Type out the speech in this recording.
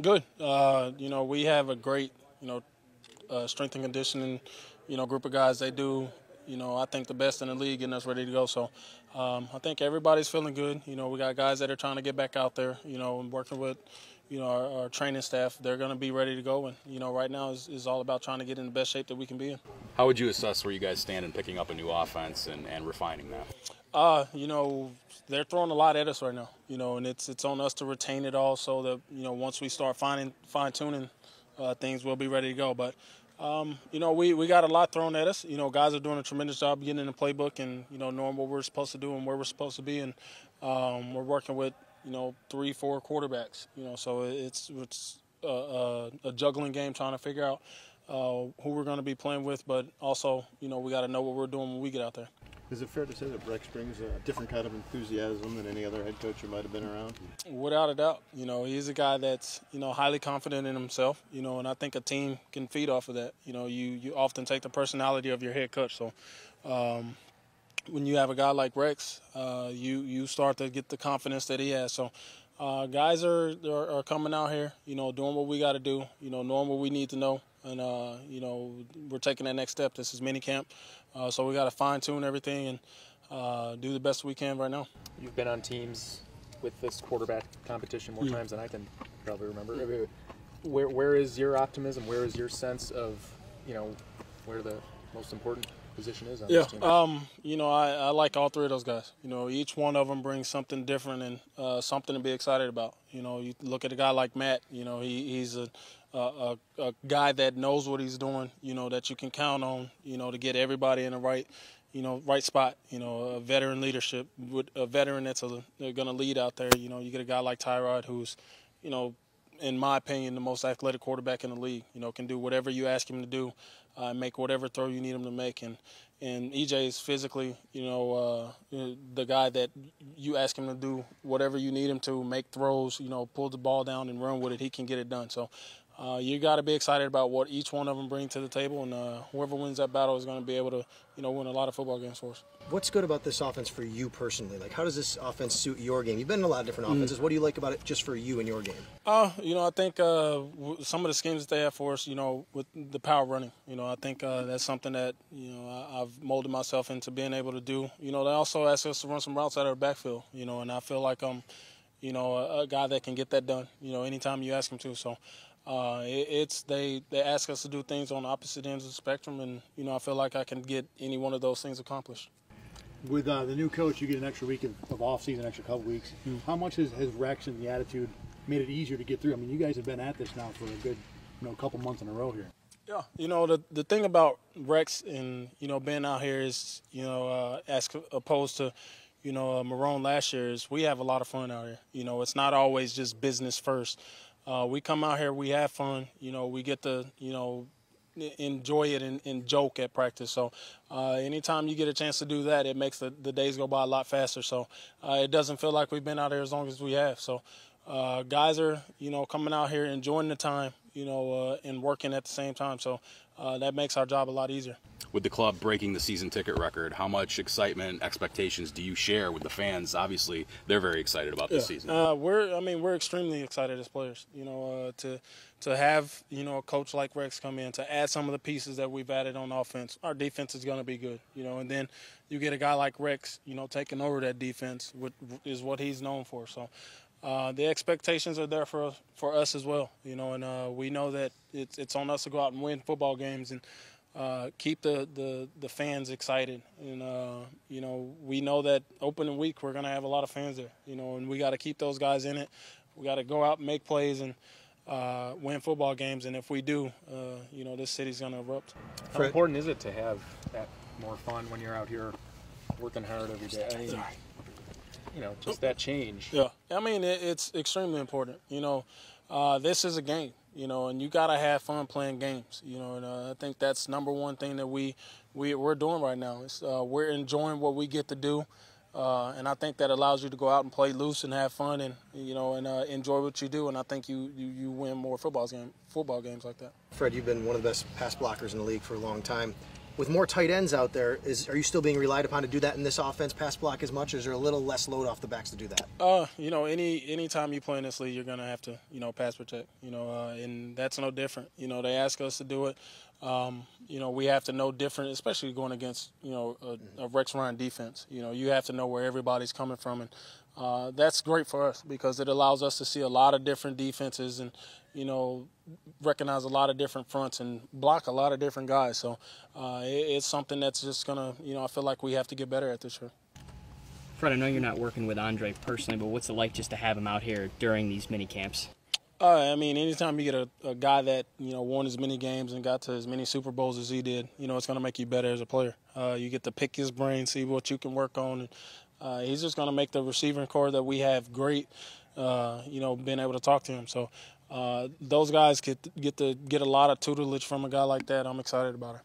Good. We have a great, strength and conditioning, group of guys. They do, I think the best in the league, getting us ready to go. So, I think everybody's feeling good. We got guys that are trying to get back out there. And working with, our training staff. They're going to be ready to go. And right now is all about trying to get in the best shape that we can be in. How would you assess where you guys stand in picking up a new offense and refining that? They're throwing a lot at us right now, and it's on us to retain it all so that, once we start fine-tuning things, we'll be ready to go. But, we got a lot thrown at us. Guys are doing a tremendous job getting in the playbook and, knowing what we're supposed to do and where we're supposed to be. And we're working with, 3-4 quarterbacks, so it's a juggling game trying to figure out who we're going to be playing with. But also, we got to know what we're doing when we get out there. Is it fair to say that Rex brings a different kind of enthusiasm than any other head coach you might have been around? Without a doubt. He's a guy that's, highly confident in himself, and I think a team can feed off of that. You often take the personality of your head coach. So when you have a guy like Rex, you start to get the confidence that he has. So guys are coming out here, doing what we got to do, knowing what we need to know. And, we're taking that next step. This is minicamp. So we got to fine-tune everything and do the best we can right now. You've been on teams with this quarterback competition more times than I can probably remember. Where is your optimism? Where is your sense of, where the most important position is on this team? I like all three of those guys. Each one of them brings something different and something to be excited about. You look at a guy like Matt. He's a guy that knows what he's doing. That you can count on. To get everybody in the right spot. A veteran leadership with a veteran that's going to lead out there. You get a guy like Tyrod who's, in my opinion, the most athletic quarterback in the league. Can do whatever you ask him to do, make whatever throw you need him to make. And EJ is physically, the guy that you ask him to do whatever you need him to, make throws, pull the ball down and run with it. He can get it done. So you got to be excited about what each one of them bring to the table, and whoever wins that battle is going to be able to, win a lot of football games for us. What's good about this offense for you personally? Like, how does this offense suit your game? You've been in a lot of different offenses. What do you like about it just for you and your game? I think some of the schemes that they have for us, with the power running, I think that's something that, I've molded myself into being able to do. They also ask us to run some routes out of the backfield, and I feel like I'm, a guy that can get that done, anytime you ask him to. So they ask us to do things on opposite ends of the spectrum, and, I feel like I can get any one of those things accomplished. With the new coach, you get an extra week of off-season, extra couple weeks. How much has Rex and the attitude made it easier to get through? I mean, you guys have been at this now for a good, couple months in a row here. Yeah, the thing about Rex and, being out here is, as opposed to, Marrone last year, is we have a lot of fun out here. It's not always just business first. We come out here, we have fun, we get to, enjoy it and joke at practice. So anytime you get a chance to do that, it makes the days go by a lot faster. So it doesn't feel like we've been out here as long as we have. So guys are, coming out here, enjoying the time, and working at the same time. So that makes our job a lot easier. With the club breaking the season ticket record, how much excitement, expectations do you share with the fans? Obviously, they're very excited about this season. We're extremely excited as players. To have a coach like Rex come in, to add some of the pieces that we've added on offense. Our defense is going to be good. And then you get a guy like Rex, taking over that defense, which is what he's known for. So the expectations are there for us as well. And we know that it's on us to go out and win football games and keep the fans excited. And, we know that opening week we're going to have a lot of fans there, and we got to keep those guys in it. We got to go out and make plays and win football games. And if we do, this city's going to erupt. How important is it to have that more fun when you're out here working hard every day? I mean, just that change. Yeah. I mean, it's extremely important. This is a game. And you got to have fun playing games, and I think that's number one thing that we're doing right now. Is we're enjoying what we get to do, and I think that allows you to go out and play loose and have fun and, enjoy what you do, and I think you win more football games like that. Fred, you've been one of the best pass blockers in the league for a long time. with more tight ends out there, are you still being relied upon to do that in this offense, pass block as much, or is there a little less load off the backs to do that? You know, any time you play in this league, you're gonna have to, you know, pass protect. You know, and that's no different. You know, they ask us to do it. You know, we have to know different, especially going against, you know, a Rex Ryan defense. You know, you have to know where everybody's coming from, and that's great for us because it allows us to see a lot of different defenses and, you know, recognize a lot of different fronts and block a lot of different guys. So it's something that's just gonna, you know, I feel like we have to get better at this year. Fred, I know you're not working with Andre personally, but what's it like just to have him out here during these mini camps? I mean, anytime you get a guy that, you know, won as many games and got to as many Super Bowls as he did, you know, it's going to make you better as a player. You get to pick his brain, see what you can work on. And, he's just going to make the receiving core that we have great, you know, being able to talk to him. So those guys get a lot of tutelage from a guy like that. I'm excited about it.